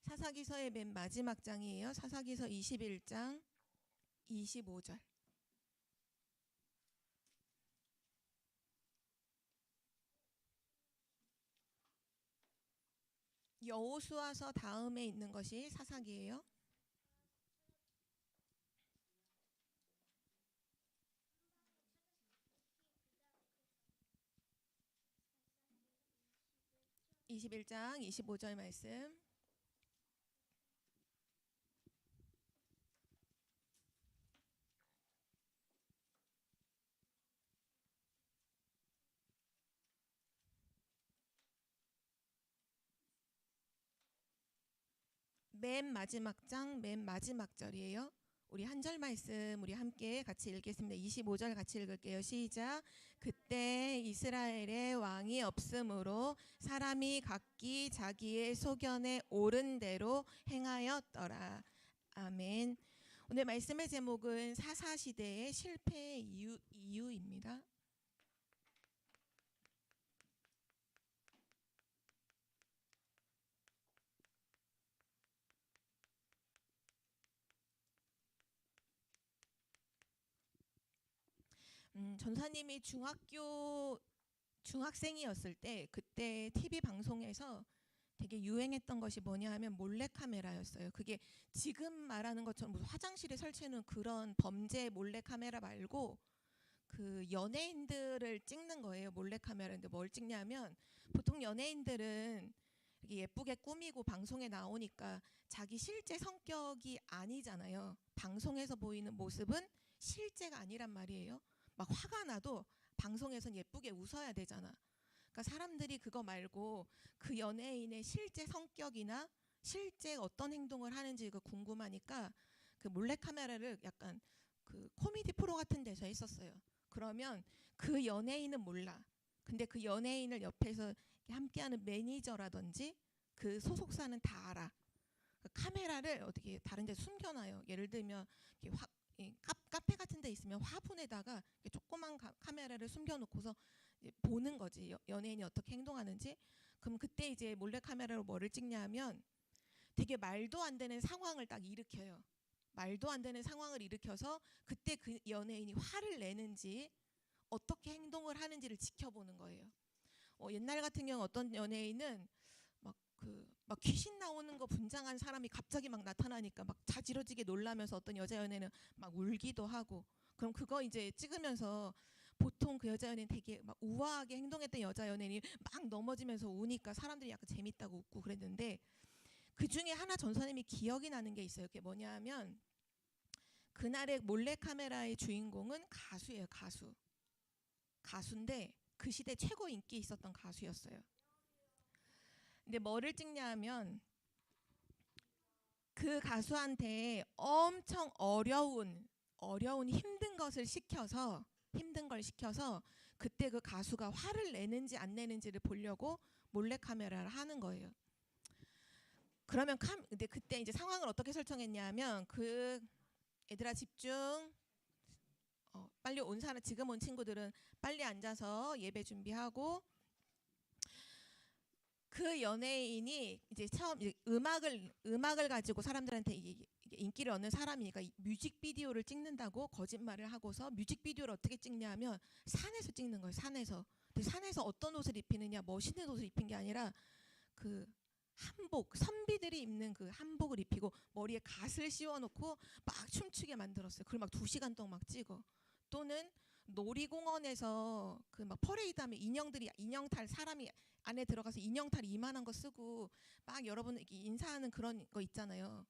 사사기서의 맨 마지막 장이에요. 사사기서 21장 25절. 여호수아서 다음에 있는 것이 사사기예요. (21장) 25절 말씀. 맨 마지막 장 맨 마지막 절이에요. 우리 한 절 말씀 우리 함께 같이 읽겠습니다. 25절 같이 읽을게요. 시작. 그때 이스라엘에 왕이 없으므로 사람이 각기 자기의 소견에 옳은 대로 행하였더라. 아멘. 오늘 말씀의 제목은 사사시대의 실패의 이유입니다. 전사님이 중학생이었을 때 그때 TV 방송에서 되게 유행했던 것이 뭐냐 하면 몰래카메라였어요. 그게 지금 말하는 것처럼 무슨 화장실에 설치해놓은 그런 범죄 몰래카메라 말고 그 연예인들을 찍는 거예요. 몰래카메라인데 뭘 찍냐면 보통 연예인들은 이렇게 예쁘게 꾸미고 방송에 나오니까 자기 실제 성격이 아니잖아요. 방송에서 보이는 모습은 실제가 아니란 말이에요. 막 화가 나도 방송에선 예쁘게 웃어야 되잖아. 그러니까 사람들이 그거 말고 그 연예인의 실제 성격이나 실제 어떤 행동을 하는지가 궁금하니까 그 몰래카메라를 약간 그 코미디 프로 같은 데서 했었어요. 그러면 그 연예인은 몰라. 근데 그 연예인을 옆에서 함께하는 매니저라든지 그 소속사는 다 알아. 그 카메라를 어떻게 다른 데 숨겨놔요. 예를 들면 카페 같은 데 있으면 화분에다가 조그만 카메라를 숨겨놓고서 보는 거지. 연예인이 어떻게 행동하는지. 그럼 그때 이제 몰래 카메라로 뭐를 찍냐면 되게 말도 안 되는 상황을 딱 일으켜요. 말도 안 되는 상황을 일으켜서 그때 그 연예인이 화를 내는지 어떻게 행동을 하는지를 지켜보는 거예요. 옛날 같은 경우 어떤 연예인은 막 귀신 나오는 거 분장한 사람이 갑자기 막 나타나니까 막 자지러지게 놀라면서 어떤 여자 연예인은 막 울기도 하고. 그럼 그거 이제 찍으면서 보통 그 여자 연예인 되게 막 우아하게 행동했던 여자 연예인이 막 넘어지면서 우니까 사람들이 약간 재밌다고 웃고 그랬는데, 그 중에 하나 전사님이 기억이 나는 게 있어요. 그게 뭐냐면 그날의 몰래카메라의 주인공은 가수예요. 가수인데 그 시대 최고 인기 있었던 가수였어요. 근데 뭐를 찍냐 하면 그 가수한테 엄청 어려운 힘든 걸 시켜서 그때 그 가수가 화를 내는지 안 내는지를 보려고 몰래카메라를 하는 거예요. 그러면 근데 그때 이제 상황을 어떻게 설정했냐면 그 얘들아 집중. 빨리 온 사람, 지금 온 친구들은 빨리 앉아서 예배 준비하고, 그 연예인이 이제 처음 음악을 가지고 사람들한테 이게 인기를 얻는 사람이니까 뮤직비디오를 찍는다고 거짓말을 하고서 뮤직비디오를 어떻게 찍냐면 산에서 찍는 거예요. 산에서. 근데 산에서 어떤 옷을 입히느냐, 멋있는 옷을 입힌 게 아니라 그 한복, 선비들이 입는 그 한복을 입히고 머리에 갓을 씌워놓고 막 춤추게 만들었어요. 그걸 막 2시간 동안 막 찍어. 또는 놀이공원에서 그 막 퍼레이드하면 인형탈, 사람이 안에 들어가서 인형탈 이만한 거 쓰고 막 여러분 인사하는 그런 거 있잖아요.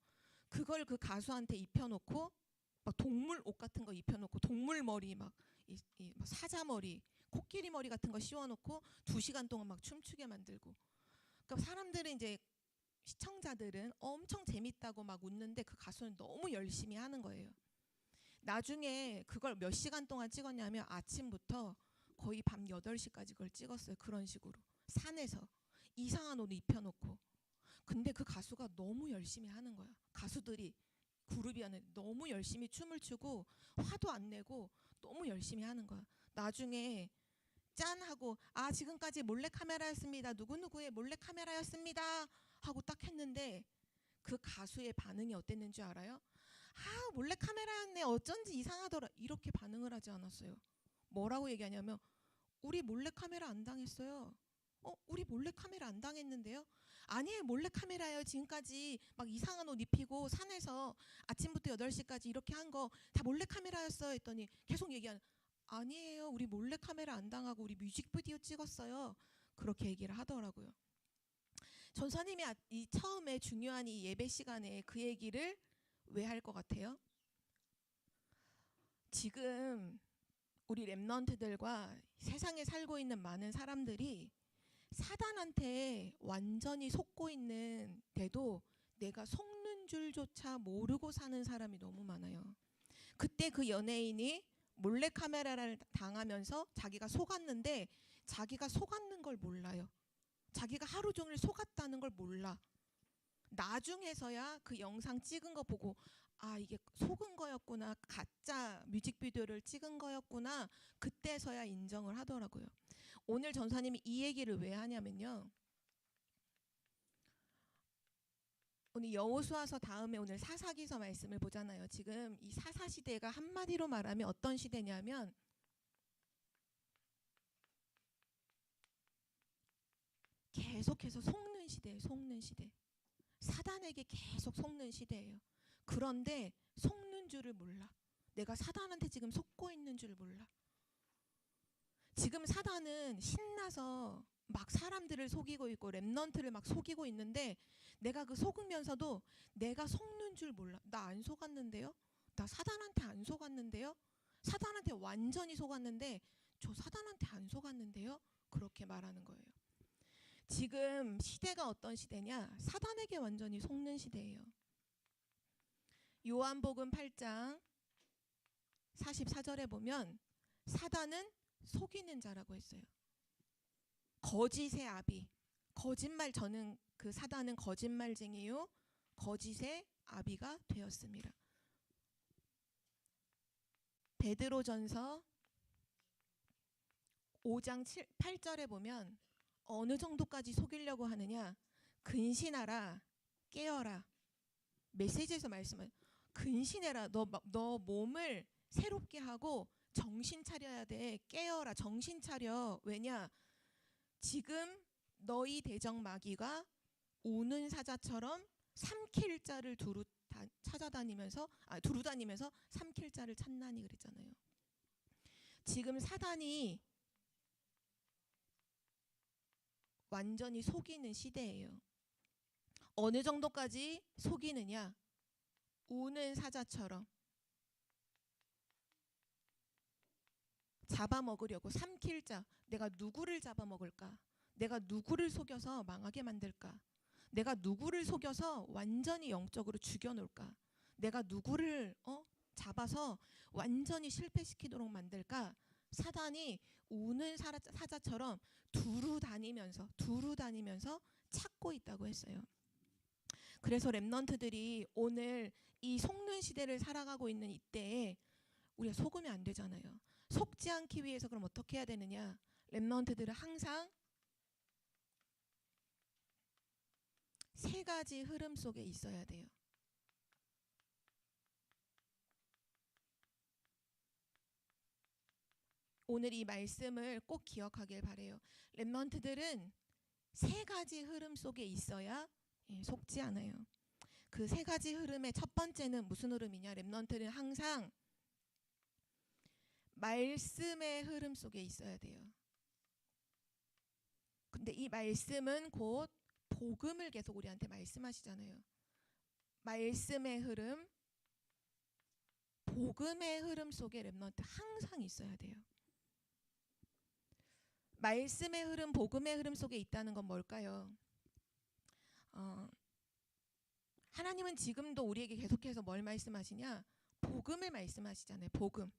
그걸 그 가수한테 입혀놓고 막 동물 옷 같은 거 입혀놓고 동물 머리 막 사자 머리, 코끼리 머리 같은 거 씌워놓고 2시간 동안 막 춤추게 만들고. 그러니까 사람들은 이제 시청자들은 엄청 재밌다고 막 웃는데 그 가수는 너무 열심히 하는 거예요. 나중에 그걸 몇 시간 동안 찍었냐면 아침부터 거의 밤 8시까지 그걸 찍었어요. 그런 식으로 산에서 이상한 옷 입혀놓고. 근데 그 가수가 너무 열심히 하는 거야. 가수들이 그룹이 안에 너무 열심히 춤을 추고 화도 안 내고 너무 열심히 하는 거야. 나중에 짠 하고 지금까지 몰래카메라였습니다. 누구누구의 몰래카메라였습니다. 하고 딱 했는데 그 가수의 반응이 어땠는 줄 알아요? 몰래카메라였네. 어쩐지 이상하더라. 이렇게 반응을 하지 않았어요. 뭐라고 얘기하냐면 우리 몰래카메라 안 당했어요. 우리 몰래카메라 안 당했는데요? 아니에요. 몰래카메라예요. 지금까지 막 이상한 옷 입히고 산에서 아침부터 8시까지 이렇게 한 거 다 몰래카메라였어요. 했더니 계속 얘기하는 아니에요. 우리 몰래카메라 안 당하고 우리 뮤직비디오 찍었어요. 그렇게 얘기를 하더라고요. 전사님이 이 처음에 중요한 이 예배 시간에 그 얘기를 왜 할 것 같아요? 지금 우리 랩넌트들과 세상에 살고 있는 많은 사람들이 사단한테 완전히 속고 있는데도 내가 속는 줄조차 모르고 사는 사람이 너무 많아요. 그때 그 연예인이 몰래카메라를 당하면서 자기가 속았는데 자기가 속았는 걸 몰라요. 자기가 하루 종일 속았다는 걸 몰라. 나중에서야 그 영상 찍은 거 보고 이게 속은 거였구나. 가짜 뮤직비디오를 찍은 거였구나. 그때서야 인정을 하더라고요. 오늘 전사님이 이 얘기를 왜 하냐면요. 오늘 여호수아서 다음에 오늘 사사기서 말씀을 보잖아요. 지금 이 사사시대가 한마디로 말하면 어떤 시대냐면 계속해서 속는 시대예요. 속는 시대. 사단에게 계속 속는 시대예요. 그런데 속는 줄을 몰라. 내가 사단한테 지금 속고 있는 줄 몰라. 지금 사단은 신나서 막 사람들을 속이고 있고 랩넌트를 막 속이고 있는데 내가 그 속으면서도 내가 속는 줄 몰라. 나 안 속았는데요? 나 사단한테 안 속았는데요? 사단한테 완전히 속았는데 저 사단한테 안 속았는데요? 그렇게 말하는 거예요. 지금 시대가 어떤 시대냐? 사단에게 완전히 속는 시대예요. 요한복음 8장 44절에 보면 사단은 속이는 자라고 했어요. 거짓의 아비. 거짓말 저는 그 사단은 거짓말쟁이요. 거짓의 아비가 되었습니다. 베드로전서 5장 8절에 보면 어느 정도까지 속이려고 하느냐? 근신하라, 깨어라. 메시지에서 말씀을 근신해라. 너 몸을 새롭게 하고 정신 차려야 돼. 깨어라. 정신 차려. 왜냐? 지금 너희 대적 마귀가 우는 사자처럼 삼킬 자를 두루 다니면서 삼킬 자를 찾나니 그랬잖아요. 지금 사단이 완전히 속이는 시대예요. 어느 정도까지 속이느냐? 우는 사자처럼 잡아먹으려고. 삼킬 자. 내가 누구를 잡아먹을까? 내가 누구를 속여서 망하게 만들까? 내가 누구를 속여서 완전히 영적으로 죽여놓을까? 내가 누구를 잡아서 완전히 실패시키도록 만들까? 사단이 우는 사자처럼 두루 다니면서 찾고 있다고 했어요. 그래서 랩넌트들이 오늘 이 속는 시대를 살아가고 있는 이때에 우리가 속으면 안 되잖아요. 속지 않기 위해서 그럼 어떻게 해야 되느냐? 랩넌트들은 항상 세 가지 흐름 속에 있어야 돼요. 오늘 이 말씀을 꼭 기억하길 바래요. 랩넌트들은 세 가지 흐름 속에 있어야 속지 않아요. 그 세 가지 흐름의 첫 번째는 무슨 흐름이냐? 랩넌트는 항상 말씀의 흐름 속에 있어야 돼요. 근데 이 말씀은 곧 복음을 계속 우리한테 말씀하시잖아요. 말씀의 흐름, 복음의 흐름 속에 랩넌트 항상 있어야 돼요. 말씀의 흐름, 복음의 흐름 속에 있다는 건 뭘까요? 하나님은 지금도 우리에게 계속해서 뭘 말씀하시냐? 복음을 말씀하시잖아요. 복음.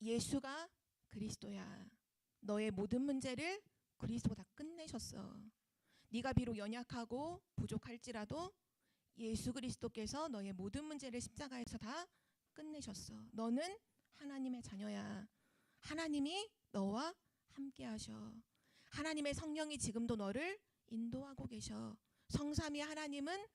예수가 그리스도야. 너의 모든 문제를 그리스도가 다 끝내셨어. 네가 비록 연약하고 부족할지라도 예수 그리스도께서 너의 모든 문제를 십자가에서 다 끝내셨어. 너는 하나님의 자녀야. 하나님이 너와 함께 하셔. 하나님의 성령이 지금도 너를 인도하고 계셔. 성삼위 하나님은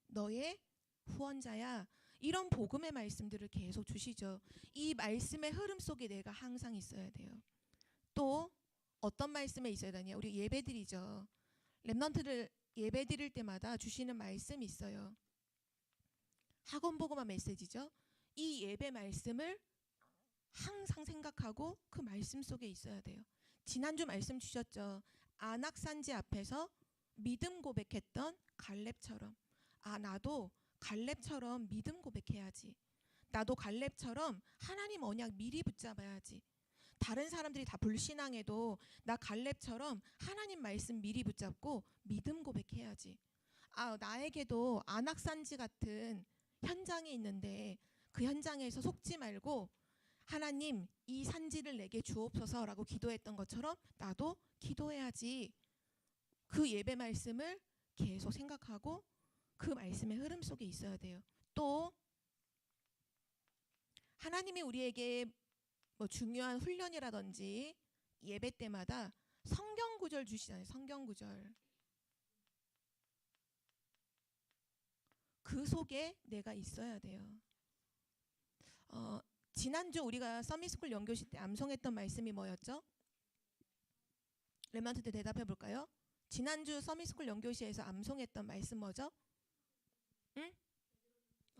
너의 후원자야. 이런 복음의 말씀들을 계속 주시죠. 이 말씀의 흐름 속에 내가 항상 있어야 돼요. 또 어떤 말씀에 있어야 되냐? 우리 예배드리죠. 렘넌트를 예배드릴 때마다 주시는 말씀이 있어요. 학원 복음화 메시지죠. 이 예배 말씀을 항상 생각하고 그 말씀 속에 있어야 돼요. 지난주 말씀 주셨죠. 안악산지 앞에서 믿음 고백했던 갈렙처럼, 나도 갈렙처럼 믿음 고백해야지. 나도 갈렙처럼 하나님 언약 미리 붙잡아야지. 다른 사람들이 다 불신앙해도 나 갈렙처럼 하나님 말씀 미리 붙잡고 믿음 고백해야지. 나에게도 안악산지 같은 현장이 있는데 그 현장에서 속지 말고 하나님 이 산지를 내게 주옵소서라고 기도했던 것처럼 나도 기도해야지. 그 예배 말씀을 계속 생각하고 그 말씀의 흐름 속에 있어야 돼요. 또 하나님이 우리에게 뭐 중요한 훈련이라든지 예배 때마다 성경 구절 주시잖아요. 성경 구절. 그 속에 내가 있어야 돼요. 지난주 우리가 서밋스쿨 연교시 때 암송했던 말씀이 뭐였죠? 렘넌트 때 대답해 볼까요? 지난주 서밋스쿨 연교시에서 암송했던 말씀 뭐죠? 응?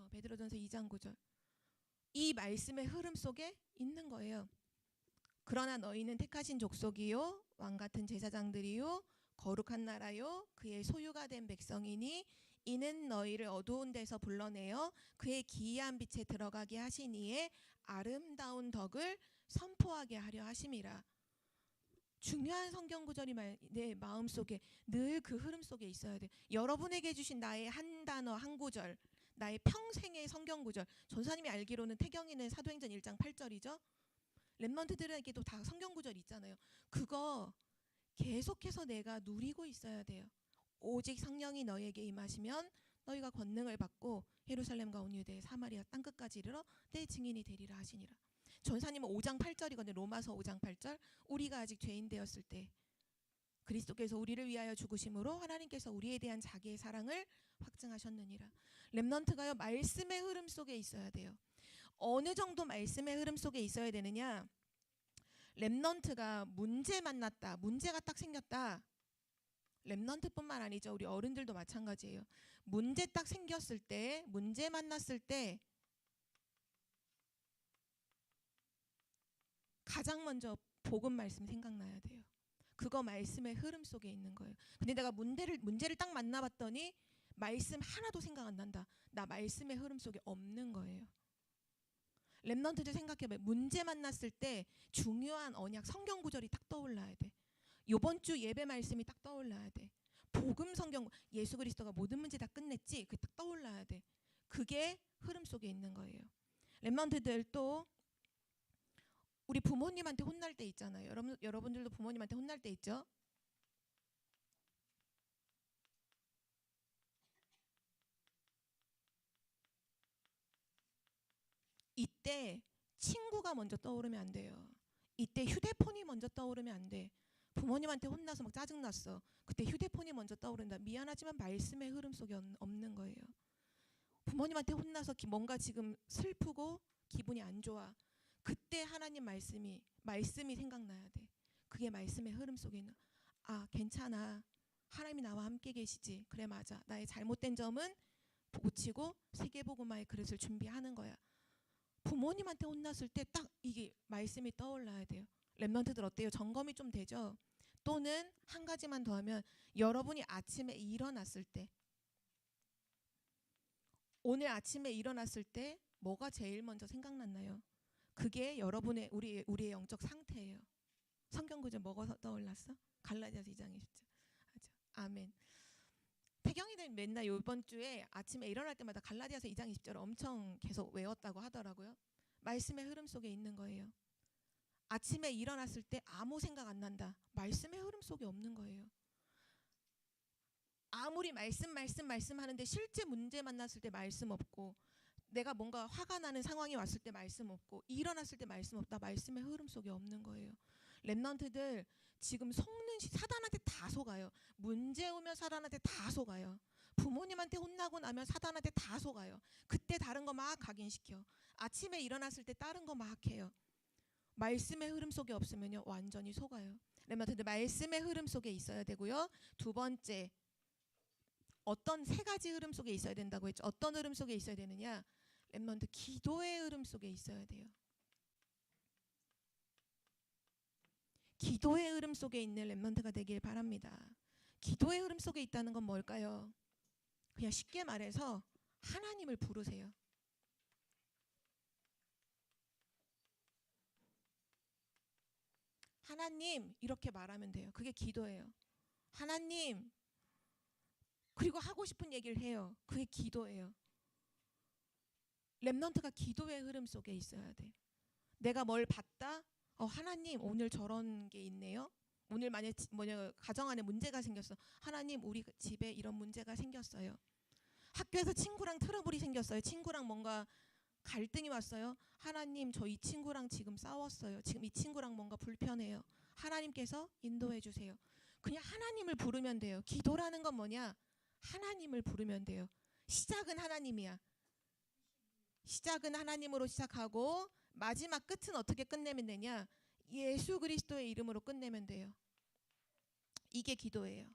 베드로전서 2장 9절. 이 말씀의 흐름 속에 있는 거예요. 그러나 너희는 택하신 족속이요 왕같은 제사장들이요 거룩한 나라요 그의 소유가 된 백성이니 이는 너희를 어두운 데서 불러내어 그의 기이한 빛에 들어가게 하시니에 아름다운 덕을 선포하게 하려 하심이라. 중요한 성경 구절이 내 마음속에 늘 그 흐름 속에 있어야 돼. 여러분에게 주신 나의 한 단어 한 구절, 나의 평생의 성경 구절. 전사님이 알기로는 태경이는 사도행전 1장 8절이죠. 렘넌트들에게도 다 성경 구절 있잖아요. 그거 계속해서 내가 누리고 있어야 돼요. 오직 성령이 너희에게 임하시면 너희가 권능을 받고 예루살렘과 온 유대 사마리아 땅끝까지 이르러 내 증인이 되리라 하시니라. 전사님은 5장 8절이거든요. 로마서 5장 8절. 우리가 아직 죄인 되었을 때 그리스도께서 우리를 위하여 죽으심으로 하나님께서 우리에 대한 자기의 사랑을 확증하셨느니라. 렘넌트가요 말씀의 흐름 속에 있어야 돼요. 어느 정도 말씀의 흐름 속에 있어야 되느냐? 렘넌트가 문제 만났다. 문제가 딱 생겼다. 렘넌트뿐만 아니죠. 우리 어른들도 마찬가지예요. 문제 딱 생겼을 때, 문제 만났을 때 가장 먼저 복음 말씀 생각나야 돼요. 그거 말씀의 흐름 속에 있는 거예요. 근데 내가 문제를 딱 만나봤더니 말씀 하나도 생각 안 난다. 나 말씀의 흐름 속에 없는 거예요. 렘넌트들 생각해봐요. 문제 만났을 때 중요한 언약 성경 구절이 딱 떠올라야 돼. 요번 주 예배 말씀이 딱 떠올라야 돼. 복음 성경 예수 그리스도가 모든 문제 다 끝냈지. 그게 딱 떠올라야 돼. 그게 흐름 속에 있는 거예요. 렘넌트들 또 우리 부모님한테 혼날 때 있잖아요. 여러분들도 부모님한테 혼날 때 있죠? 이때 친구가 먼저 떠오르면 안 돼요. 이때 휴대폰이 먼저 떠오르면 안 돼. 부모님한테 혼나서 막 짜증났어. 그때 휴대폰이 먼저 떠오른다. 미안하지만 말씀의 흐름 속에 없는 거예요. 부모님한테 혼나서 뭔가 지금 슬프고 기분이 안 좋아. 그때 하나님 말씀이 생각나야 돼. 그게 말씀의 흐름 속에 있는. 괜찮아. 하나님이 나와 함께 계시지. 그래 맞아. 나의 잘못된 점은 고치고 세계복음화의 그릇을 준비하는 거야. 부모님한테 혼났을 때 딱 이게 말씀이 떠올라야 돼요. 렘넌트들 어때요? 점검이 좀 되죠? 또는 한 가지만 더 하면 여러분이 아침에 일어났을 때 오늘 아침에 일어났을 때 뭐가 제일 먼저 생각났나요? 그게 여러분의 우리의 영적 상태예요. 성경 구절 뭐가 떠올랐어? 갈라디아서 2장 20절. 아멘. 태경이는 맨날 이번 주에 아침에 일어날 때마다 갈라디아서 2장 20절 엄청 계속 외웠다고 하더라고요. 말씀의 흐름 속에 있는 거예요. 아침에 일어났을 때 아무 생각 안 난다. 말씀의 흐름 속에 없는 거예요. 아무리 말씀하는데 실제 문제 만났을 때 말씀 없고, 내가 뭔가 화가 나는 상황이 왔을 때 말씀 없고, 일어났을 때 말씀 없다. 말씀의 흐름 속에 없는 거예요. 랩런트들 지금 속는 사단한테 다 속아요. 문제 오면 사단한테 다 속아요. 부모님한테 혼나고 나면 사단한테 다 속아요. 그때 다른 거 막 각인시켜. 아침에 일어났을 때 다른 거 막 해요. 말씀의 흐름 속에 없으면요, 완전히 속아요. 랩런트들 말씀의 흐름 속에 있어야 되고요. 두 번째, 어떤 세 가지 흐름 속에 있어야 된다고 했죠. 어떤 흐름 속에 있어야 되느냐? 랩런트 기도의 흐름 속에 있어야 돼요. 기도의 흐름 속에 있는 랩런트가 되길 바랍니다. 기도의 흐름 속에 있다는 건 뭘까요? 그냥 쉽게 말해서 하나님을 부르세요. 하나님, 이렇게 말하면 돼요. 그게 기도예요. 하나님, 그리고 하고 싶은 얘기를 해요. 그게 기도예요. 랩런트가 기도의 흐름 속에 있어야 돼. 내가 뭘 봤다? 하나님, 오늘 저런 게 있네요. 오늘 만약 가정 안에 문제가 생겼어. 하나님, 우리 집에 이런 문제가 생겼어요. 학교에서 친구랑 트러블이 생겼어요. 친구랑 뭔가 갈등이 왔어요. 하나님, 저 이 친구랑 지금 싸웠어요. 지금 이 친구랑 뭔가 불편해요. 하나님께서 인도해 주세요. 그냥 하나님을 부르면 돼요. 기도라는 건 뭐냐? 하나님을 부르면 돼요. 시작은 하나님이야. 시작은 하나님으로 시작하고 마지막 끝은 어떻게 끝내면 되냐? 예수 그리스도의 이름으로 끝내면 돼요. 이게 기도예요.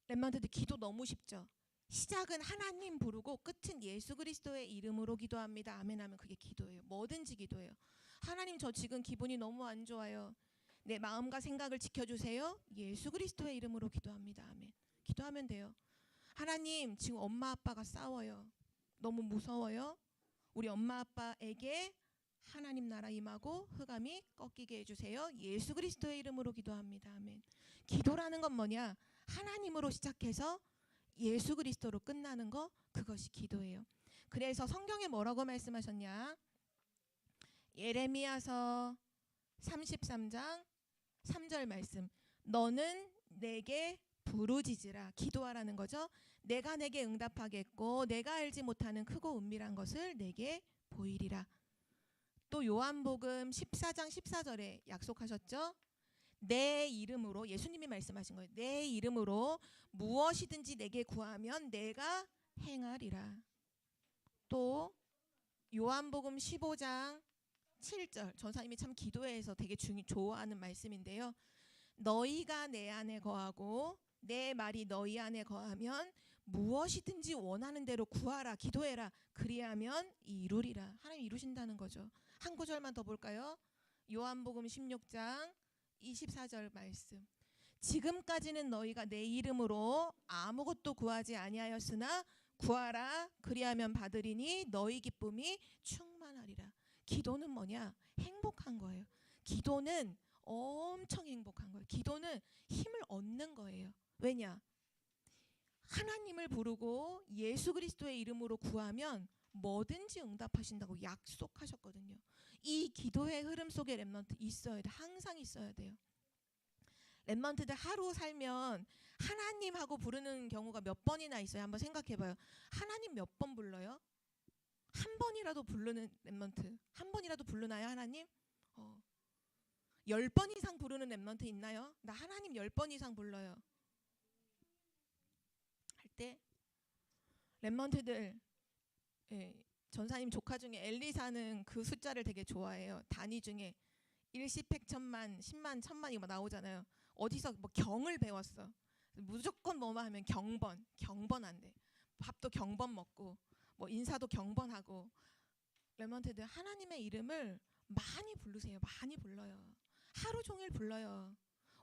랩런트들 기도 너무 쉽죠? 시작은 하나님 부르고 끝은 예수 그리스도의 이름으로 기도합니다. 아멘 하면 그게 기도예요. 뭐든지 기도예요. 하나님, 저 지금 기분이 너무 안 좋아요. 내 마음과 생각을 지켜주세요. 예수 그리스도의 이름으로 기도합니다. 아멘. 기도하면 돼요. 하나님, 지금 엄마 아빠가 싸워요. 너무 무서워요. 우리 엄마 아빠에게 하나님 나라 임하고 흑암이 꺾이게 해주세요. 예수 그리스도의 이름으로 기도합니다. 아멘. 기도라는 건 뭐냐? 하나님으로 시작해서 예수 그리스도로 끝나는 거, 그것이 기도예요. 그래서 성경에 뭐라고 말씀하셨냐? 예레미야서 33장 3절 말씀. 너는 내게 부르짖으라. 기도하라는 거죠. 내가 내게 응답하겠고 내가 알지 못하는 크고 은밀한 것을 내게 보이리라. 또 요한복음 14장 14절에 약속하셨죠. 내 이름으로, 예수님이 말씀하신 거예요. 내 이름으로 무엇이든지 내게 구하면 내가 행하리라. 또 요한복음 15장 7절, 전사님이 참 기도에서 되게 좋아하는 말씀인데요. 너희가 내 안에 거하고 내 말이 너희 안에 거하면 무엇이든지 원하는 대로 구하라, 기도해라. 그리하면 이루리라. 하나님 이루신다는 거죠. 한 구절만 더 볼까요? 요한복음 16장 24절 말씀. 지금까지는 너희가 내 이름으로 아무것도 구하지 아니하였으나 구하라, 그리하면 받으리니 너희 기쁨이 충만하리라. 기도는 뭐냐? 행복한 거예요. 기도는 엄청 행복한 거예요. 기도는 힘을 얻는 거예요. 왜냐? 하나님을 부르고 예수 그리스도의 이름으로 구하면 뭐든지 응답하신다고 약속하셨거든요. 이 기도의 흐름 속에 랩런트 있어야 돼. 항상 있어야 돼요. 랩런트들 하루 살면 하나님 하고 부르는 경우가 몇 번이나 있어요. 한번 생각해봐요. 하나님 몇 번 불러요? 한 번이라도 부르는 랩런트. 한 번이라도 부르나요, 하나님? 10번 이상 부르는 랩런트 있나요? 나 하나님 10번 이상 불러요. 할 때 랩런트들, 전사님 조카 중에 엘리사는 그 숫자를 되게 좋아해요. 단위 중에 일십백천만, 십만, 천만 이거 나오잖아요. 어디서 뭐 경을 배웠어. 무조건 뭐만 하면 경번 안 돼. 밥도 경번 먹고 뭐 인사도 경번하고. 랩런트들 하나님의 이름을 많이 부르세요. 많이 불러요. 하루 종일 불러요.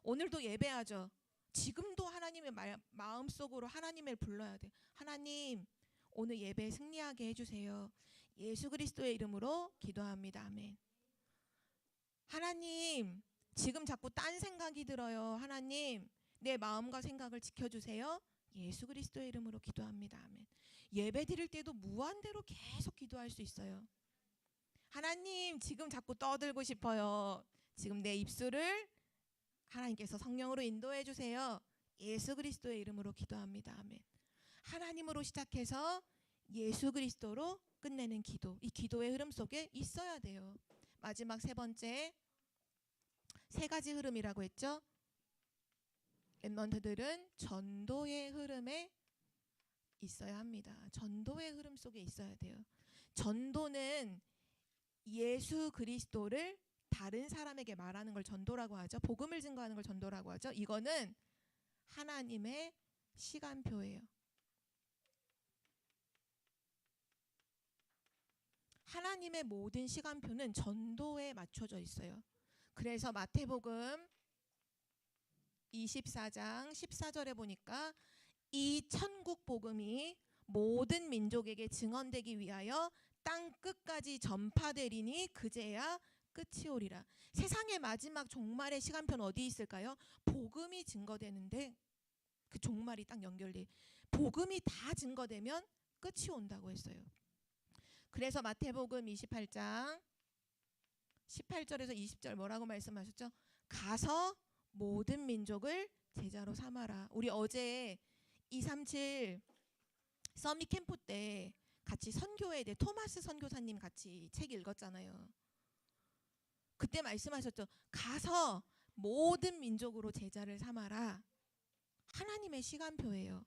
오늘도 예배하죠. 지금도 하나님의 마음속으로 하나님을 불러야 돼. 하나님, 오늘 예배 승리하게 해주세요. 예수 그리스도의 이름으로 기도합니다. 아멘. 하나님, 지금 자꾸 딴 생각이 들어요. 하나님, 내 마음과 생각을 지켜주세요. 예수 그리스도의 이름으로 기도합니다. 아멘. 예배 드릴 때도 무한대로 계속 기도할 수 있어요. 하나님 지금 자꾸 떠들고 싶어요. 지금 내 입술을 하나님께서 성령으로 인도해 주세요. 예수 그리스도의 이름으로 기도합니다. 아멘. 하나님으로 시작해서 예수 그리스도로 끝내는 기도. 이 기도의 흐름 속에 있어야 돼요. 마지막 세 번째, 세 가지 흐름이라고 했죠. 랩런트들은 전도의 흐름에 있어야 합니다. 전도의 흐름 속에 있어야 돼요. 전도는 예수 그리스도를 다른 사람에게 말하는 걸 전도라고 하죠. 복음을 증거하는 걸 전도라고 하죠. 이거는 하나님의 시간표예요. 하나님의 모든 시간표는 전도에 맞춰져 있어요. 그래서 마태복음 24장 14절에 보니까 이 천국 복음이 모든 민족에게 증언되기 위하여 땅 끝까지 전파되리니 그제야 끝이 오리라. 세상의 마지막 종말의 시간표는 어디 있을까요? 복음이 증거되는데 그 종말이 딱 연결돼. 복음이 다 증거되면 끝이 온다고 했어요. 그래서 마태복음 28장 18절에서 20절 뭐라고 말씀하셨죠? 가서 모든 민족을 제자로 삼아라. 우리 어제 237 서밋 캠프 때 같이 선교회에 대해 토마스 선교사님 같이 책 읽었잖아요. 그때 말씀하셨죠. 가서 모든 민족으로 제자를 삼아라. 하나님의 시간표예요.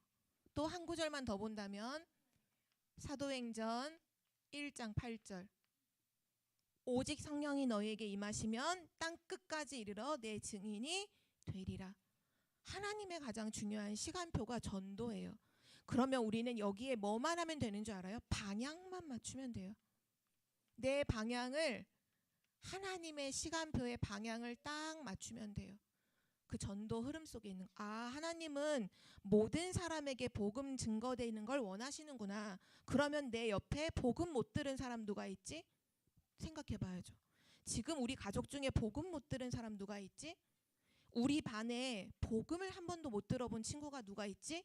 또 한 구절만 더 본다면 사도행전 1장 8절 오직 성령이 너희에게 임하시면 땅 끝까지 이르러 내 증인이 되리라. 하나님의 가장 중요한 시간표가 전도예요. 그러면 우리는 여기에 뭐만 하면 되는 줄 알아요? 방향만 맞추면 돼요. 내 방향을 하나님의 시간표의 방향을 딱 맞추면 돼요. 그 전도 흐름 속에 있는 하나님은 모든 사람에게 복음 증거되는 걸 원하시는구나. 그러면 내 옆에 복음 못 들은 사람 누가 있지? 생각해 봐야죠. 지금 우리 가족 중에 복음 못 들은 사람 누가 있지? 우리 반에 복음을 한 번도 못 들어본 친구가 누가 있지?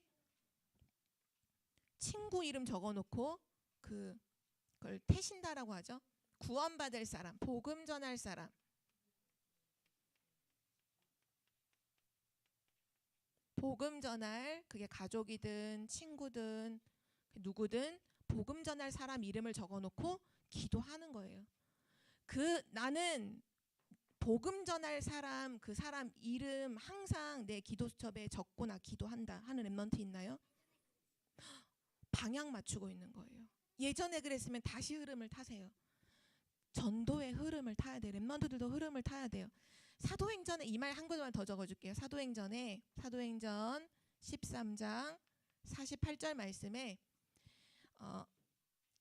친구 이름 적어놓고 그걸 태신다라고 하죠. 구원받을 사람, 복음 전할 사람. 복음 전할, 그게 가족이든 친구든 누구든 복음 전할 사람 이름을 적어놓고 기도하는 거예요. 나는 복음 전할 사람, 그 사람 이름 항상 내 기도수첩에 적거나 기도한다 하는 랩런트 있나요? 방향 맞추고 있는 거예요. 예전에 그랬으면 다시 흐름을 타세요. 전도의 흐름을 타야 돼요. 랩런트들도 흐름을 타야 돼요. 사도행전에 이 말 한 구절만 더 적어줄게요. 사도행전 13장 48절 말씀에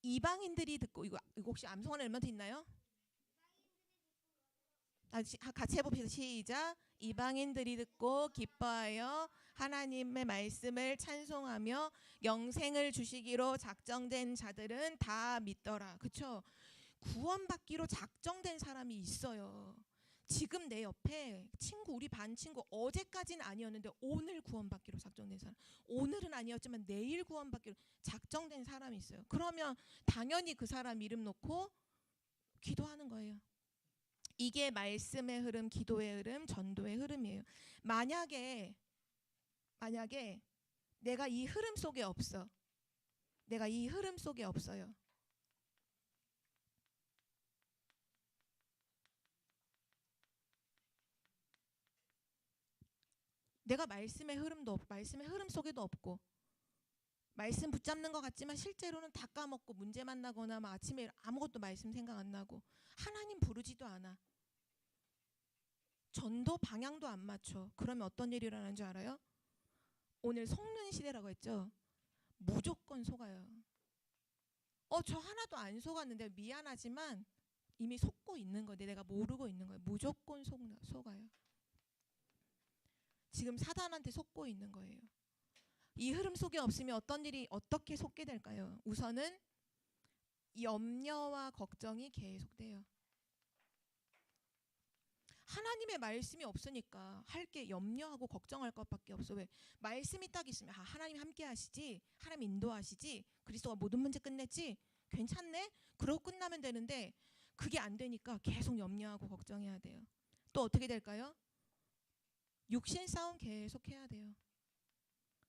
이방인들이 듣고 이거 혹시 암송하는 랩런트 있나요? 같이 해봅시다. 시작. 이방인들이 듣고 기뻐하여 하나님의 말씀을 찬송하며 영생을 주시기로 작정된 자들은 다 믿더라. 그렇죠? 구원받기로 작정된 사람이 있어요. 지금 내 옆에 친구, 우리 반 친구 어제까지는 아니었는데 오늘 구원받기로 작정된 사람, 오늘은 아니었지만 내일 구원받기로 작정된 사람이 있어요. 그러면 당연히 그 사람 이름 놓고 기도하는 거예요. 이게 말씀의 흐름, 기도의 흐름, 전도의 흐름이에요. 만약에 내가 이 흐름 속에 없어. 내가 이 흐름 속에 없어요. 내가 말씀의 흐름도 없고 말씀의 흐름 속에도 없고 말씀 붙잡는 것 같지만 실제로는 다 까먹고 문제 만나거나 막 아침에 아무것도 말씀 생각 안 나고 하나님 부르지도 않아. 전도 방향도 안 맞춰. 그러면 어떤 일이 일어나는 줄 알아요? 오늘 속는 시대라고 했죠. 무조건 속아요. 저 하나도 안 속았는데 미안하지만 이미 속고 있는 거예요. 내가 모르고 있는 거예요. 무조건 속아요. 지금 사단한테 속고 있는 거예요. 이 흐름 속에 없으면 어떤 일이 어떻게 속게 될까요? 우선은 염려와 걱정이 계속돼요. 하나님의 말씀이 없으니까 할 게 염려하고 걱정할 것밖에 없어. 왜? 말씀이 딱 있으면 하나님 함께 하시지, 하나님 인도하시지, 그리스도가 모든 문제 끝냈지, 괜찮네? 그러고 끝나면 되는데 그게 안 되니까 계속 염려하고 걱정해야 돼요. 또 어떻게 될까요? 육신 싸움 계속 해야 돼요.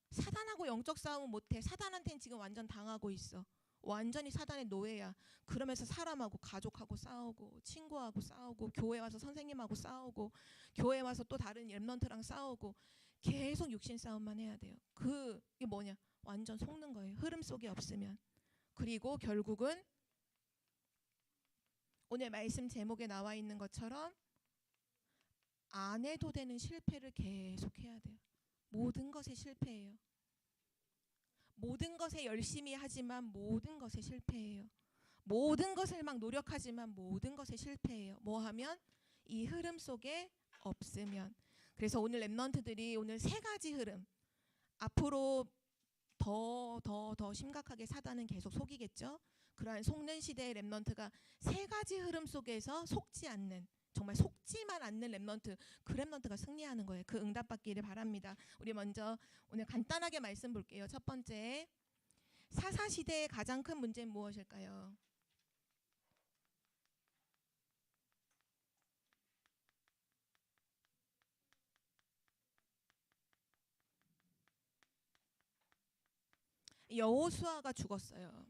사단하고 영적 싸움은 못해. 사단한테는 지금 완전 당하고 있어. 완전히 사단의 노예야. 그러면서 사람하고 가족하고 싸우고 친구하고 싸우고 교회 와서 선생님하고 싸우고 교회 와서 또 다른 랩런트랑 싸우고 계속 육신 싸움만 해야 돼요. 그게 뭐냐? 완전 속는 거예요. 흐름 속에 없으면. 그리고 결국은 오늘 말씀 제목에 나와 있는 것처럼 안 해도 되는 실패를 계속 해야 돼요. 모든 것에 실패해요. 모든 것에 열심히 하지만 모든 것에 실패해요. 모든 것을 막 노력하지만 모든 것에 실패해요. 뭐 하면? 이 흐름 속에 없으면. 그래서 오늘 랩런트들이 오늘 세 가지 흐름, 앞으로 더 심각하게 사단은 계속 속이겠죠. 그러한 속는 시대의 랩런트가 세 가지 흐름 속에서 속지 않는, 정말 속지만 않는 랩런트, 그 랩런트가 승리하는 거예요. 그 응답받기를 바랍니다. 우리 먼저 오늘 간단하게 말씀 볼게요. 첫 번째, 사사시대의 가장 큰 문제는 무엇일까요? 여호수아가 죽었어요.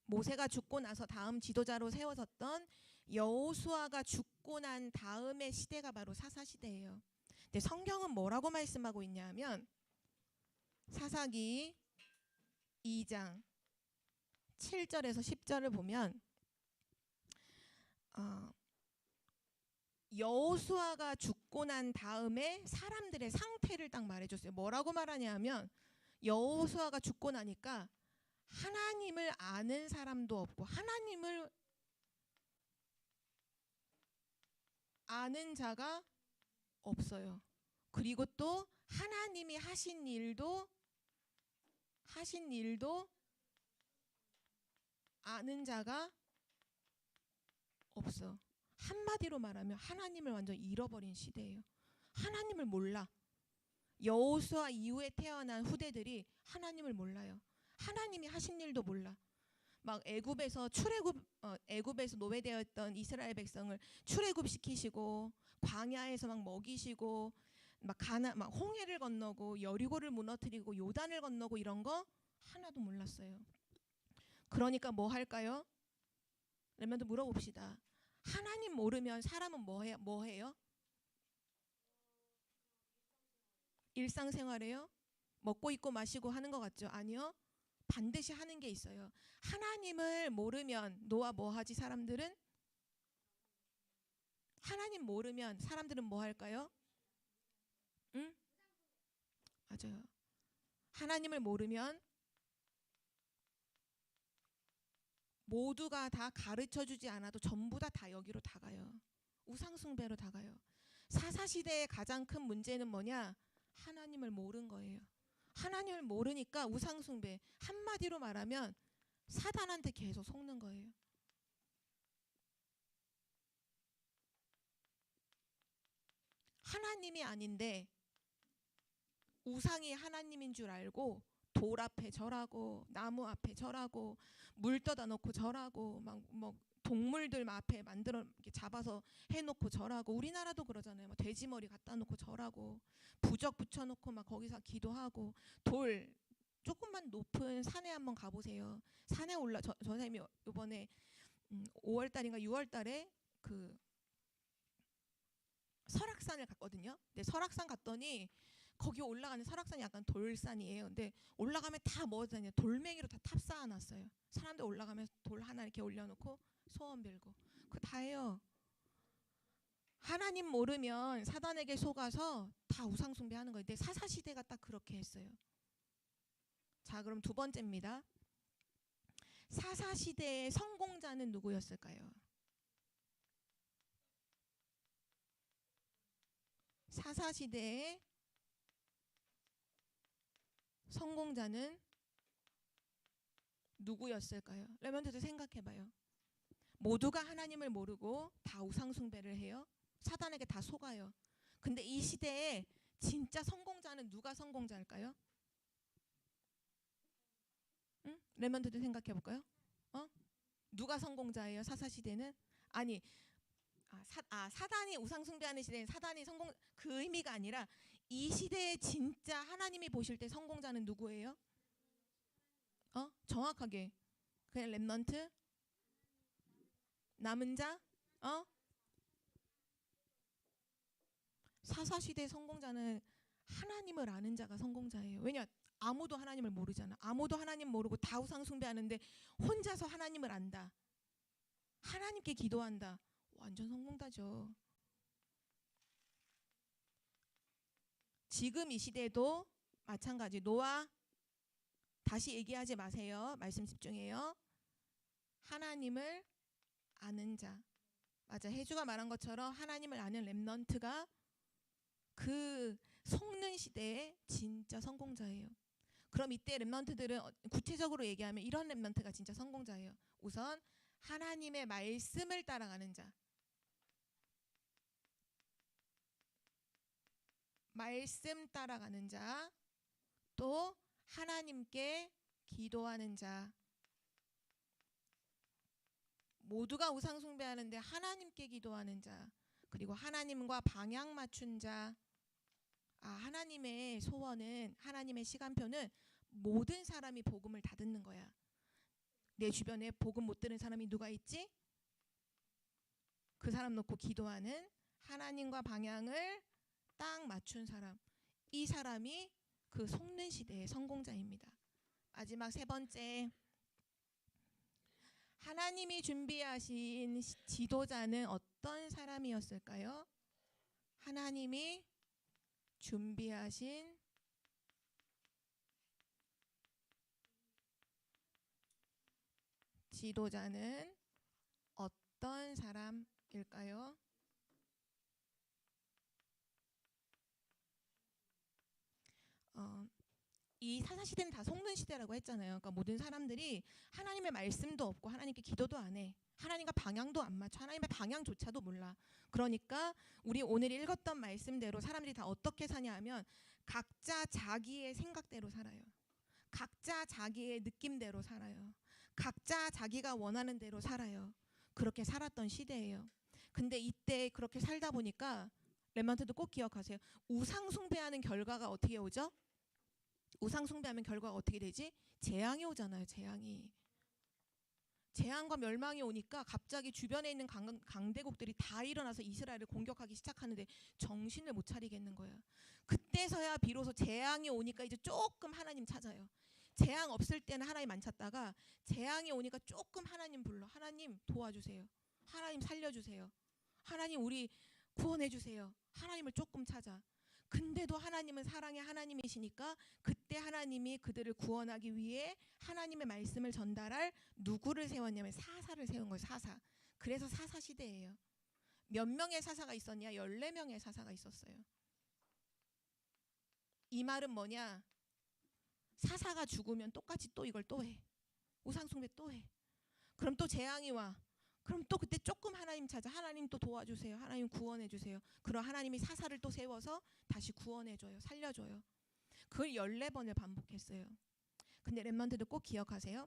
모세가 죽고 나서 다음 지도자로 세워졌던 여호수아가 죽고 난 다음의 시대가 바로 사사시대예요. 근데 성경은 뭐라고 말씀하고 있냐면 사사기 2장 7절에서 10절을 보면 여호수아가 죽고 난 다음에 사람들의 상태를 딱 말해줬어요. 뭐라고 말하냐면 여호수아가 죽고 나니까 하나님을 아는 사람도 없고 하나님을 아는 자가 없어요. 그리고 또 하나님이 하신 일도 아는 자가 없어. 한마디로 말하면 하나님을 완전 잃어버린 시대예요. 하나님을 몰라. 여호수아 이후에 태어난 후대들이 하나님을 몰라요. 하나님이 하신 일도 몰라. 막 애굽에서 애굽에서 노예되어 있던 이스라엘 백성을 출애굽 시키시고 광야에서 막 먹이시고 막 홍해를 건너고 여리고를 무너뜨리고 요단을 건너고 이런 거 하나도 몰랐어요. 그러니까 뭐 할까요? 랩런트 물어봅시다. 하나님 모르면 사람은 뭐 해요? 일상생활에요? 먹고 입고 마시고 하는 것 같죠? 아니요. 반드시 하는 게 있어요. 하나님을 모르면 너와 뭐 하지? 사람들은 하나님 모르면 사람들은 뭐 할까요? 응? 맞아요. 하나님을 모르면 모두가 다 가르쳐주지 않아도 전부 다 여기로 다 가요. 우상숭배로 다 가요. 사사시대의 가장 큰 문제는 뭐냐? 하나님을 모른 거예요. 하나님을 모르니까 우상숭배, 한마디로 말하면 사단한테 계속 속는 거예요. 하나님이 아닌데 우상이 하나님인 줄 알고 돌 앞에 절하고 나무 앞에 절하고 물 떠다 놓고 절하고 막 뭐 동물들 앞에 만들어 이렇게 잡아서 해놓고 절하고, 우리나라도 그러잖아요. 막 돼지 머리 갖다 놓고 절하고 부적 붙여놓고 막 거기서 기도하고, 돌 조금만 높은 산에 한번 가보세요. 산에 저 선생님이 이번에 5월달인가 6월달에 그 설악산을 갔거든요. 근데 설악산 갔더니 거기 올라가는 설악산이 약간 돌산이에요. 근데 올라가면 다 뭐잖아요. 돌멩이로 다 탑 쌓아놨어요. 사람들 올라가면 돌 하나 이렇게 올려놓고 소원 빌고 그거 다 해요. 하나님 모르면 사단에게 속아서 다 우상숭배하는 거예요. 근데 사사시대가 딱 그렇게 했어요. 자, 그럼 두 번째입니다. 사사시대의 성공자는 누구였을까요? 사사시대의 성공자는 누구였을까요? 랩런트들 생각해봐요. 모두가 하나님을 모르고 다 우상숭배를 해요. 사단에게 다 속아요. 근데 이 시대에 진짜 성공자는 누가 성공자일까요? 응? 랩런트들 생각해볼까요? 누가 성공자예요? 사사시대는 아니 사단이 우상 숭배하는 시대엔 사단이 성공 그 의미가 아니라 이 시대에 진짜 하나님이 보실 때 성공자는 누구예요? 정확하게 그냥 렘넌트 남은 자 사사시대 성공자는 하나님을 아는 자가 성공자예요. 왜냐 아무도 하나님을 모르잖아. 아무도 하나님 모르고 다 우상 숭배하는데 혼자서 하나님을 안다. 하나님께 기도한다. 완전 성공자죠. 지금 이 시대도 마찬가지. 노아 다시 얘기하지 마세요. 말씀 집중해요. 하나님을 아는 자. 맞아. 혜주가 말한 것처럼 하나님을 아는 렘넌트가 그 속는 시대에 진짜 성공자예요. 그럼 이때 렘넌트들은 구체적으로 얘기하면 이런 렘넌트가 진짜 성공자예요. 우선 하나님의 말씀을 따라가는 자. 말씀 따라가는 자. 또 하나님께 기도하는 자. 모두가 우상 숭배하는데 하나님께 기도하는 자. 그리고 하나님과 방향 맞춘 자. 하나님의 소원은 하나님의 시간표는 모든 사람이 복음을 다 듣는 거야. 내 주변에 복음 못 들은 사람이 누가 있지? 그 사람 놓고 기도하는 하나님과 방향을 딱 맞춘 사람. 이 사람이 그 속는 시대의 성공자입니다. 마지막 세 번째. 하나님이 준비하신 지도자는 어떤 사람이었을까요? 하나님이 준비하신 지도자는 어떤 사람일까요? 이 사사시대는 다 속는 시대라고 했잖아요. 그러니까 모든 사람들이 하나님의 말씀도 없고 하나님께 기도도 안 해. 하나님과 방향도 안 맞춰. 하나님의 방향조차도 몰라. 그러니까 우리 오늘 읽었던 말씀대로 사람들이 다 어떻게 사냐 하면 각자 자기의 생각대로 살아요. 각자 자기의 느낌대로 살아요. 각자 자기가 원하는 대로 살아요. 그렇게 살았던 시대예요. 근데 이때 그렇게 살다 보니까 렘넌트도 꼭 기억하세요. 우상 숭배하는 결과가 어떻게 오죠? 우상 숭배하면 결과가 어떻게 되지? 재앙이 오잖아요. 재앙과 멸망이 오니까 갑자기 주변에 있는 강대국들이 다 일어나서 이스라엘을 공격하기 시작하는데 정신을 못 차리겠는 거야. 그때서야 비로소 재앙이 오니까 이제 조금 하나님 찾아요. 재앙 없을 때는 하나님 안 찾다가 재앙이 오니까 조금 하나님 불러. 하나님 도와주세요. 하나님 살려주세요. 하나님 우리 구원해주세요. 하나님을 조금 찾아. 근데도 하나님은 사랑의 하나님이시니까 그때 하나님이 그들을 구원하기 위해 하나님의 말씀을 전달할 누구를 세웠냐면 사사를 세운 거예요. 사사. 그래서 사사 시대예요. 몇 명의 사사가 있었냐? 14명의 사사가 있었어요. 이 말은 뭐냐? 사사가 죽으면 똑같이 또 이걸 또 해. 우상숭배 또 해. 그럼 또 재앙이 와. 그럼 또 그때 조금 하나님 찾아. 하나님 또 도와주세요. 하나님 구원해주세요. 그럼 하나님이 사사를 또 세워서 다시 구원해줘요. 살려줘요. 그걸 14번을 반복했어요. 근데 렘넌트들 꼭 기억하세요.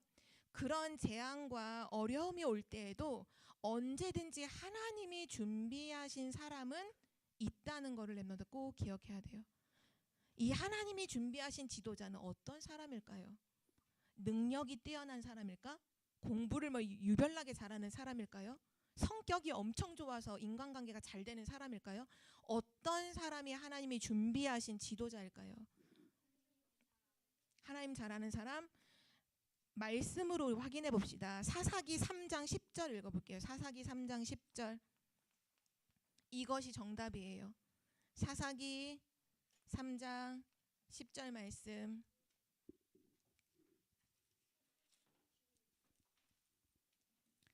그런 재앙과 어려움이 올 때에도 언제든지 하나님이 준비하신 사람은 있다는 거를 렘넌트 꼭 기억해야 돼요. 이 하나님이 준비하신 지도자는 어떤 사람일까요? 능력이 뛰어난 사람일까? 공부를 유별나게 잘하는 사람일까요? 성격이 엄청 좋아서 인간관계가 잘 되는 사람일까요? 어떤 사람이 하나님이 준비하신 지도자일까요? 하나님 잘 아는 사람? 말씀으로 확인해 봅시다. 사사기 3장 10절 읽어볼게요. 사사기 3장 10절. 이것이 정답이에요. 사사기 3장 10절 말씀.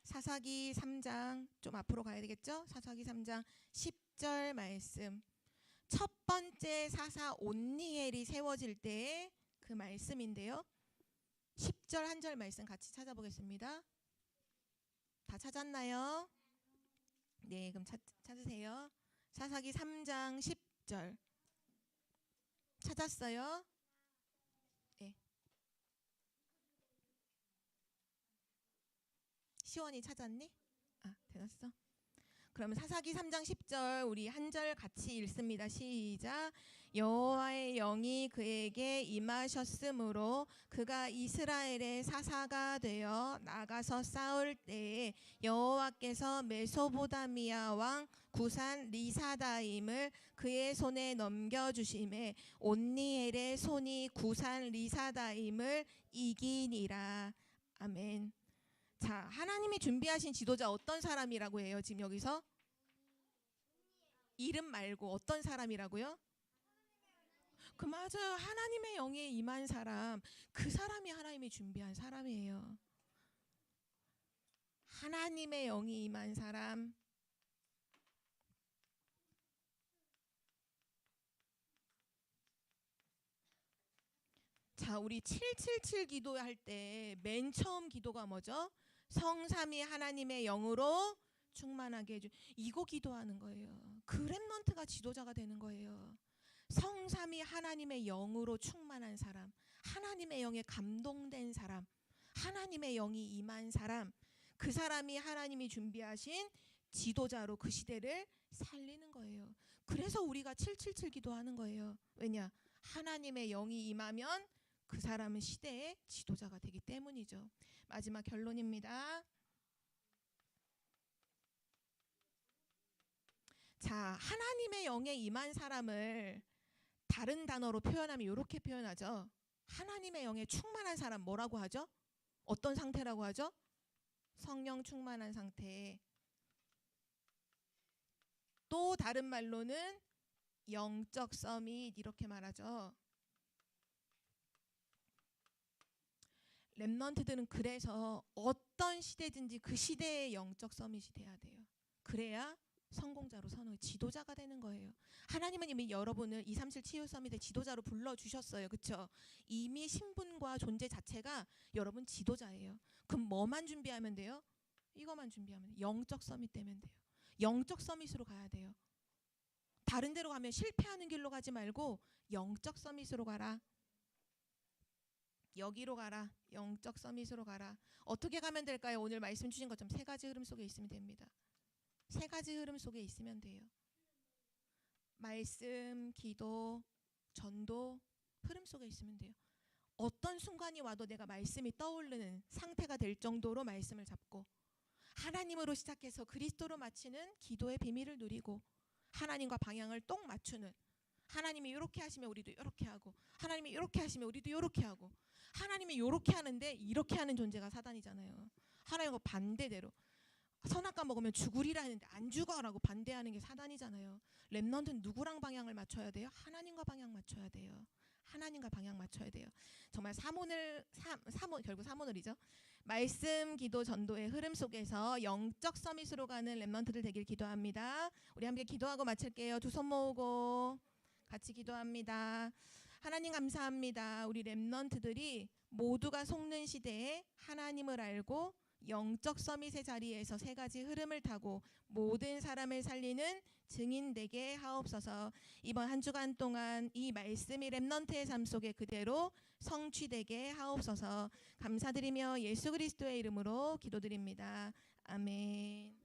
사사기 3장 좀 앞으로 가야 되겠죠? 사사기 3장 10절 말씀. 첫 번째 사사 온니엘이 세워질 때의 그 말씀인데요. 10절 한 절 말씀 같이 찾아보겠습니다. 다 찾았나요? 네, 그럼 찾으세요. 사사기 3장 10절. 찾았어요? 네. 시원이 찾았니? 대놨어. 그러면 사사기 3장 10절 우리 한 절 같이 읽습니다. 시작. 여호와의 영이 그에게 임하셨으므로 그가 이스라엘의 사사가 되어 나가서 싸울 때에 여호와께서 메소보다미아 왕 구산 리사다임을 그의 손에 넘겨주심에 온니엘의 손이 구산 리사다임을 이기니라. 아멘. 자, 하나님이 준비하신 지도자 어떤 사람이라고 해요? 지금 여기서 이름 말고 어떤 사람이라고요? 그 맞아요. 하나님의 영에 임한 사람, 그 사람이 하나님이 준비한 사람이에요. 하나님의 영이 임한 사람. 자, 우리 777 기도할 때 맨 처음 기도가 뭐죠? 성삼위 하나님의 영으로 충만하게 해주. 이거 기도하는 거예요. 그 렘넌트가 지도자가 되는 거예요. 성삼위 하나님의 영으로 충만한 사람, 하나님의 영에 감동된 사람, 하나님의 영이 임한 사람, 그 사람이 하나님이 준비하신 지도자로 그 시대를 살리는 거예요. 그래서 우리가 777 기도하는 거예요. 왜냐? 하나님의 영이 임하면 그 사람은 시대의 지도자가 되기 때문이죠. 마지막 결론입니다. 자, 하나님의 영에 임한 사람을 다른 단어로 표현하면 이렇게 표현하죠. 하나님의 영에 충만한 사람 뭐라고 하죠? 어떤 상태라고 하죠? 성령 충만한 상태. 또 다른 말로는 영적 서밋 이렇게 말하죠. 렘넌트들은 그래서 어떤 시대든지 그 시대의 영적 서밋이 돼야 돼요. 그래야 성공자로 선호, 지도자가 되는 거예요. 하나님은 이미 여러분을 237 치유 서밋의 지도자로 불러주셨어요. 그렇죠? 이미 신분과 존재 자체가 여러분 지도자예요. 그럼 뭐만 준비하면 돼요? 이것만 준비하면 돼요. 영적 서밋 되면 돼요. 영적 서밋으로 가야 돼요. 다른 데로 가면 실패하는 길로 가지 말고 영적 서밋으로 가라. 여기로 가라. 영적 서밋으로 가라. 어떻게 가면 될까요? 오늘 말씀 주신 것처럼 세 가지 흐름 속에 있으면 됩니다. 세 가지 흐름 속에 있으면 돼요. 말씀, 기도, 전도 흐름 속에 있으면 돼요. 어떤 순간이 와도 내가 말씀이 떠오르는 상태가 될 정도로 말씀을 잡고 하나님으로 시작해서 그리스도로 마치는 기도의 비밀을 누리고 하나님과 방향을 똑 맞추는, 하나님이 이렇게 하시면 우리도 이렇게 하고 하나님이 이렇게 하시면 우리도 이렇게 하고, 하나님이 이렇게 하는데 이렇게 하는 존재가 사단이잖아요. 하나님과 반대대로 선악과 먹으면 죽으리라 했는데 안 죽어라고 반대하는 게 사단이잖아요. 렘넌트는 누구랑 방향을 맞춰야 돼요? 하나님과 방향 맞춰야 돼요. 하나님과 방향 맞춰야 돼요. 정말 결국 사모늘이죠. 말씀, 기도, 전도의 흐름 속에서 영적 서밋으로 가는 렘넌트들 되길 기도합니다. 우리 함께 기도하고 마칠게요. 두 손 모으고 같이 기도합니다. 하나님 감사합니다. 우리 렘넌트들이 모두가 속는 시대에 하나님을 알고 영적 서밋의 자리에서 세 가지 흐름을 타고 모든 사람을 살리는 증인 되게 하옵소서. 이번 한 주간 동안 이 말씀이 렘넌트의 삶 속에 그대로 성취되게 하옵소서. 감사드리며 예수 그리스도의 이름으로 기도드립니다. 아멘.